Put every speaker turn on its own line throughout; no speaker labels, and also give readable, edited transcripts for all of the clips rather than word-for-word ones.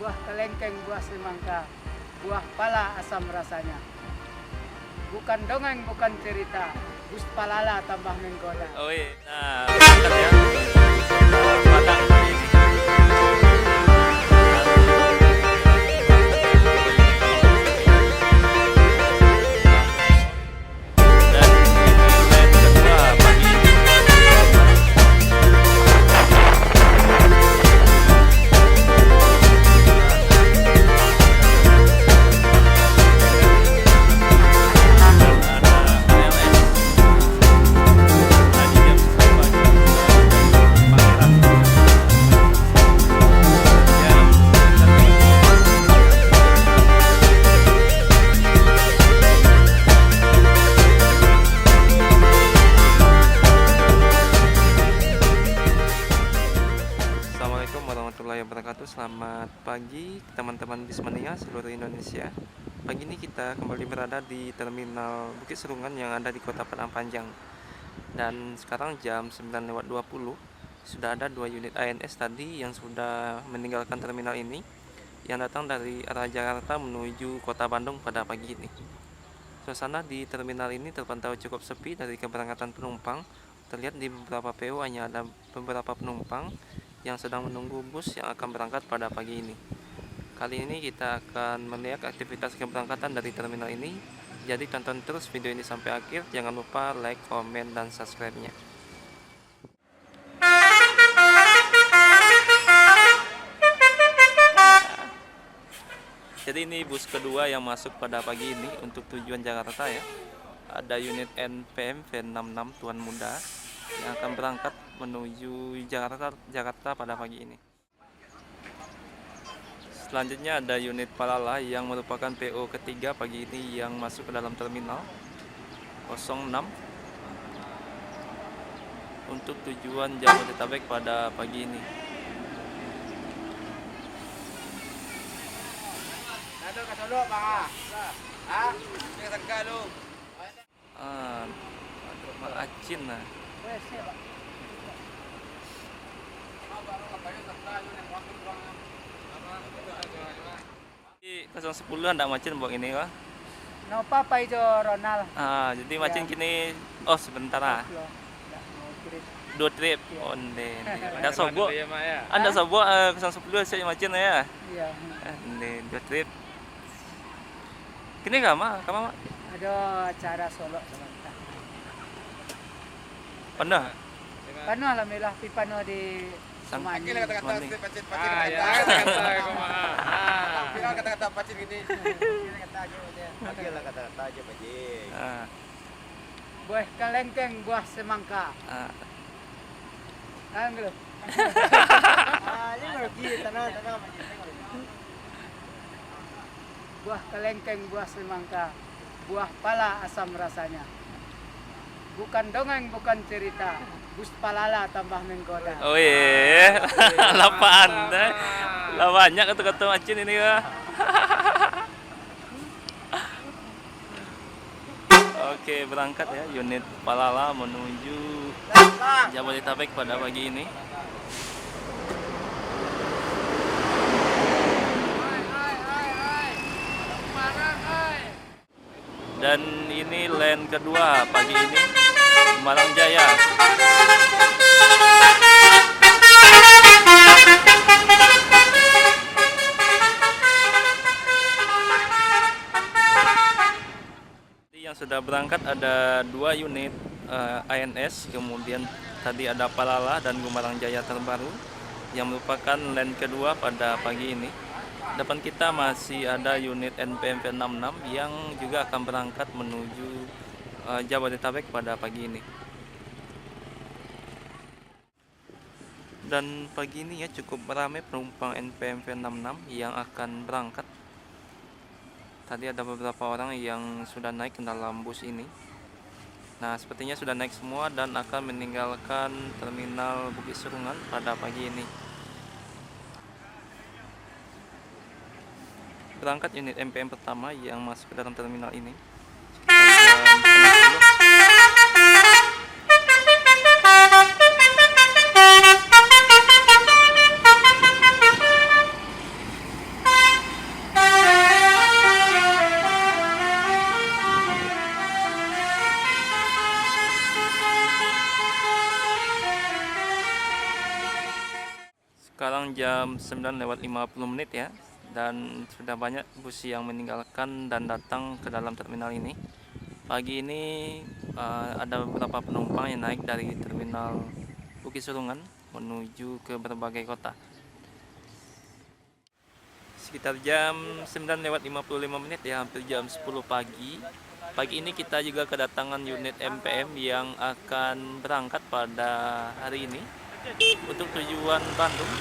buah kelengkeng, buah semangka, buah pala asam rasanya. Bukan dongeng, bukan cerita, bus palala tambah menggoda.
Oh iya, nah berangkat ya. Padang pagi ini. Dan ini leg kedua pagi ini. Assalamualaikum warahmatullahi wabarakatuh. Selamat pagi teman-teman Bismania seluruh Indonesia. Pagi ini kita kembali berada di Terminal Bukit Serungan yang ada di Kota Padang Panjang. Dan sekarang jam 9.20 sudah ada 2 unit ANS tadi yang sudah meninggalkan terminal ini, yang datang dari arah Jakarta menuju Kota Bandung pada pagi ini. Suasana di terminal ini terpantau cukup sepi dari keberangkatan penumpang. Terlihat di beberapa PO hanya ada beberapa penumpang yang sedang menunggu bus yang akan berangkat pada pagi ini. Kali ini kita akan melihat aktivitas keberangkatan dari terminal ini. Jadi tonton terus video ini sampai akhir. Jangan lupa like, komen, dan subscribe-nya. Jadi ini bus kedua yang masuk pada pagi ini untuk tujuan Jakarta ya. Ada unit NPM V66 Tuan Muda yang akan berangkat menuju Jakarta pada pagi ini. Selanjutnya ada unit Palala yang merupakan PO ketiga pagi ini yang masuk ke dalam terminal 06 untuk tujuan Jabodetabek pada pagi ini. Acin lah. 010 ada macin buat ini kah?
No papa itu Ronald.
Jadi macin kini sebentar lah. Dua trip onde. Ada sobo. Anda sobo 010 saya macin ya.
Iya.
Dua trip. Kini kama?
Ada acara Solo sebentar.
Pernah?
Pano alhamdulillah pipano di Semani.
Kata-kata pacin gini. Kata-kata aja pacin.
Buah kelengkeng, buah semangka. Anglo. Ini lagi tanah. Buah kelengkeng, buah semangka, buah pala asam rasanya. Bukan dongeng, bukan cerita, bus palala tambah menggoda.
Oh iya, lapaan, lah banyak kata-kata macin ini ya. Oke, berangkat ya unit Palala menuju Jabodetabek pada pagi ini. Dan ini line kedua pagi ini, Malang Jaya. Yang sudah berangkat ada 2 unit ANS, kemudian tadi ada Palala dan Gumarang Jaya terbaru yang merupakan line kedua pada pagi ini. Depan kita masih ada unit NPM V66 yang juga akan berangkat menuju Jabodetabek pada pagi ini. Dan pagi ini ya cukup ramai penumpang NPM V66 yang akan berangkat. Tadi ada beberapa orang yang sudah naik ke dalam bus ini. Nah, sepertinya sudah naik semua dan akan meninggalkan terminal Bukit Serungan pada pagi ini. Berangkat unit MPM pertama yang masuk ke dalam terminal ini sekitar jam 9.10. jam 9:50 ya, dan sudah banyak bus yang meninggalkan dan datang ke dalam terminal ini. Pagi ini ada beberapa penumpang yang naik dari terminal Bukit Serungan menuju ke berbagai kota. Sekitar jam 9:55 ya, hampir jam 10 pagi. Pagi ini kita juga kedatangan unit MPM yang akan berangkat pada hari ini untuk tujuan Bandung.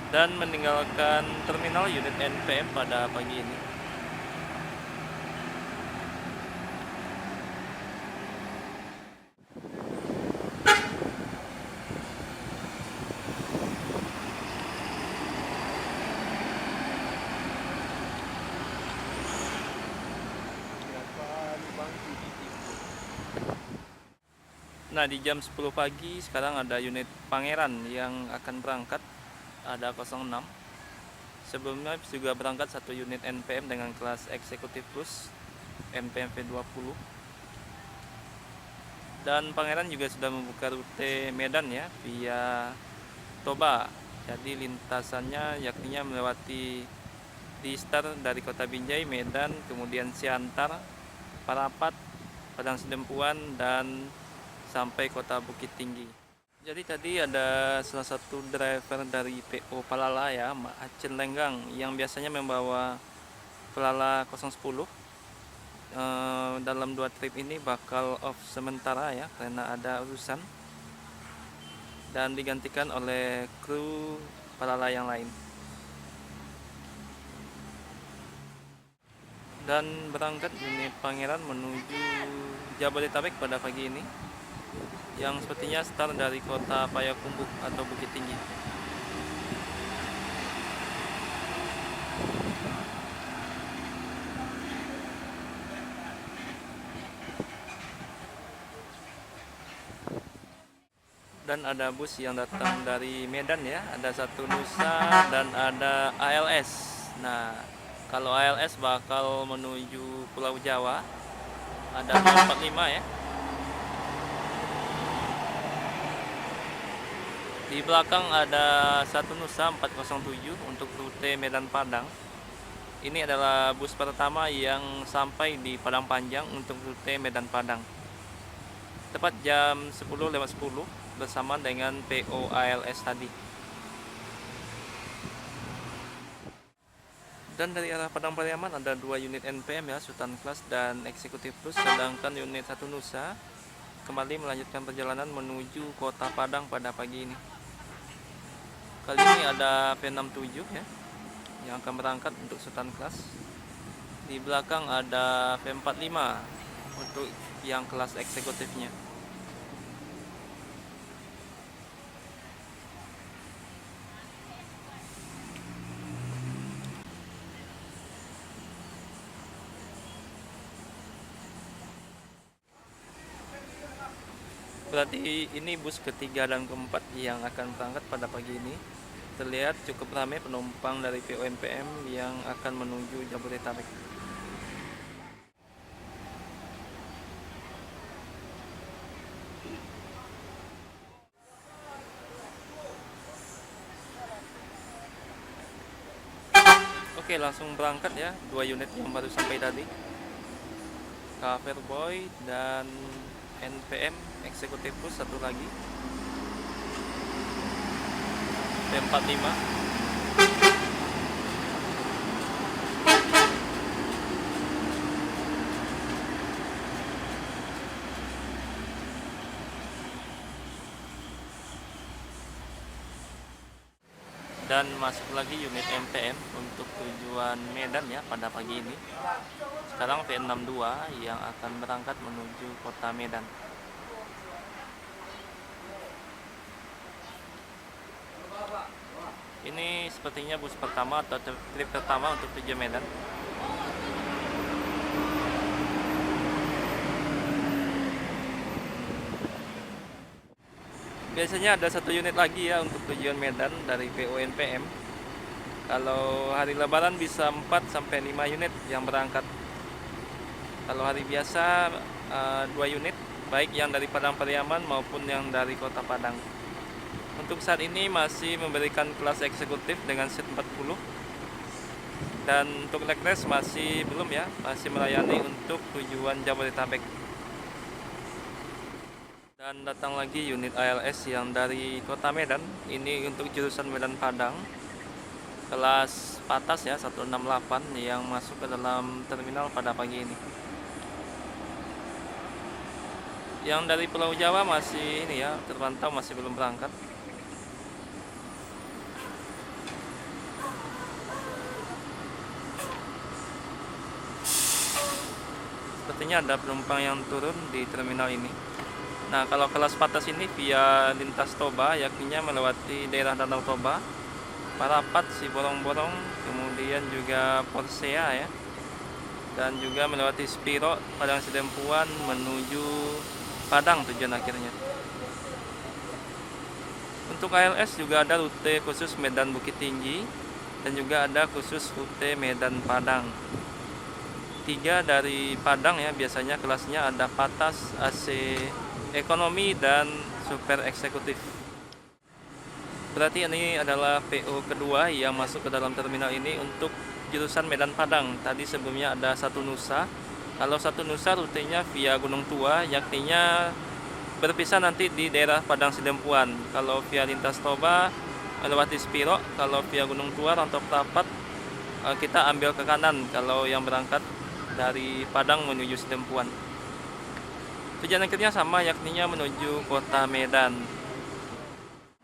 Dan meninggalkan terminal unit NPM pada pagi ini. Nah, di jam 10 pagi sekarang ada unit Pangeran yang akan berangkat, ada 06. Sebelumnya juga berangkat satu unit NPM dengan kelas eksekutif plus NPM V20. Dan Pangeran juga sudah membuka rute Medan ya, via Toba. Jadi lintasannya yakninya melewati di start dari Kota Binjai, Medan, kemudian Siantar, Parapat, Padang Sidempuan, dan sampai Kota Bukit Tinggi. Jadi tadi ada salah satu driver dari PO Palala ya, Mak Acen Lenggang, yang biasanya membawa Palala 010. Dalam 2 trip ini bakal off sementara ya, karena ada urusan, dan digantikan oleh kru Palala yang lain. Dan berangkat unit Pangeran menuju Jabodetabek pada pagi ini, yang sepertinya start dari kota Payakumbuh atau Bukit Tinggi. Dan ada bus yang datang dari Medan ya, ada satu Nusa dan ada ALS. Nah, kalau ALS bakal menuju Pulau Jawa, ada 245 ya. Di belakang ada satu Nusa 407 untuk rute Medan Padang. Ini adalah bus pertama yang sampai di Padang Panjang untuk rute Medan Padang. Tepat jam 10:10 bersama dengan PO ALS tadi. Dan dari arah Padang Pariaman ada 2 unit NPM ya, Sultan Class dan Eksekutif Plus, sedangkan unit 1 Nusa kembali melanjutkan perjalanan menuju Kota Padang pada pagi ini. Kali ini ada V67 ya, yang akan berangkat untuk Sultan Class. Di belakang ada V45 untuk yang kelas eksekutifnya. Berarti ini bus ketiga dan keempat yang akan berangkat pada pagi ini. Terlihat cukup ramai penumpang dari PONPM yang akan menuju Jabodetabek. Oke, langsung berangkat ya, 2 unit yang baru sampai tadi, Coverboy dan NPM Eksekutif Plus satu lagi, P45. Dan masuk lagi unit MPM untuk tujuan Medan ya pada pagi ini. Sekarang V62 yang akan berangkat menuju kota Medan. Ini sepertinya bus pertama atau trip pertama untuk tujuan Medan. Biasanya ada satu unit lagi ya untuk tujuan Medan dari PONPM. Kalau hari Lebaran bisa 4 sampai 5 unit yang berangkat. Kalau hari biasa 2 unit, baik yang dari Padang Pariaman maupun yang dari Kota Padang. Untuk saat ini masih memberikan kelas eksekutif dengan seat 40. Dan untuk leg race masih belum ya, masih melayani untuk tujuan Jabodetabek. Dan datang lagi unit ALS yang dari Kota Medan, ini untuk jurusan Medan Padang. Kelas patas ya, 168 yang masuk ke dalam terminal pada pagi ini. Yang dari Pulau Jawa masih ini ya, terpantau masih belum berangkat. Sepertinya ada penumpang yang turun di terminal ini. Nah, kalau kelas patas ini via lintas Toba, yakninya melewati daerah Danau Toba, Parapat, Siborong-Borong, kemudian juga Porsea ya, dan juga melewati Spiro, Padang Sidempuan menuju Padang tujuan akhirnya. Untuk ALS juga ada rute khusus Medan Bukit Tinggi dan juga ada khusus rute Medan Padang. 3 dari Padang ya, biasanya kelasnya ada patas, AC ekonomi dan super eksekutif. Berarti ini adalah PO kedua yang masuk ke dalam terminal ini untuk jurusan Medan Padang. Tadi sebelumnya ada Satu Nusa. Kalau Satu Nusa rutenya via Gunung Tua, yakninya berpisah nanti di daerah Padang Sidempuan. Kalau via lintas Toba melewati Spiro, kalau via Gunung Tua Rantau Prapat kita ambil ke kanan kalau yang berangkat dari Padang menuju Sidempuan. Tujuan akhirnya sama, yakninya menuju Kota Medan.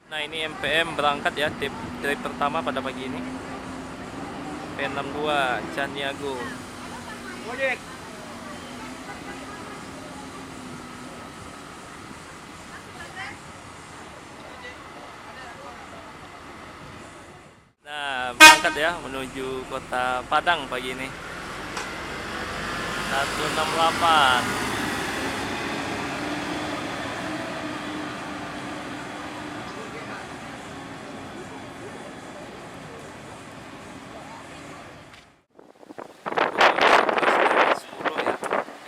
Nah, ini MPM berangkat ya, trip pertama pada pagi ini. P62 Caniago.
Ojek.
Nah, berangkat ya menuju Kota Padang pagi ini. 168.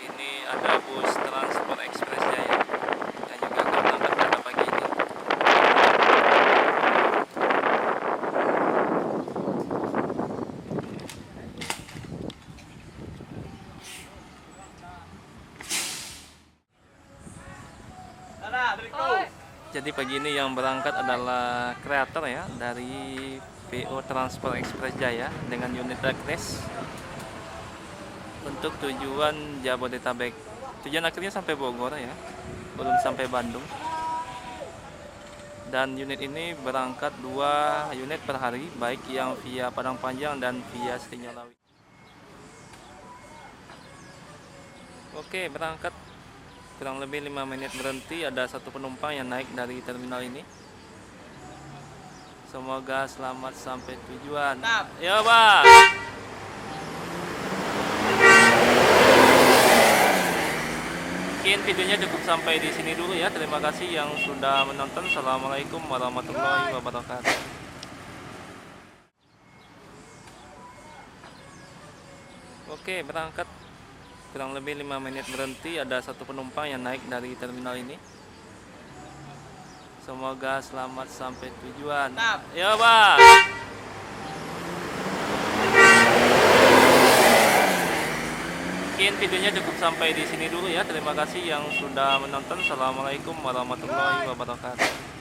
Ini ada bus Transport Express Jaya yang juga akan berangkat pada pagi ini. Jadi pagi ini yang berangkat adalah kreator ya dari PO Transport Express Jaya dengan unit Agnes untuk tujuan Jabodetabek. Tujuan akhirnya sampai Bogor ya, belum sampai Bandung. Dan unit ini berangkat 2 unit per hari, baik yang via Padang Panjang dan via Sinyalawi. Oke, berangkat. Kurang lebih 5 menit berhenti, ada 1 penumpang yang naik dari terminal ini. Semoga selamat sampai tujuan. Ya, Bang. Mungkin videonya cukup sampai di sini dulu ya. Terima kasih yang sudah menonton. Assalamualaikum warahmatullahi wabarakatuh. Oke, berangkat. Kurang lebih 5 menit berhenti, ada 1 penumpang yang naik dari terminal ini. Semoga selamat sampai tujuan. Ya, Bang. Mungkin videonya cukup sampai di sini dulu ya. Terima kasih yang sudah menonton. Assalamualaikum warahmatullahi wabarakatuh.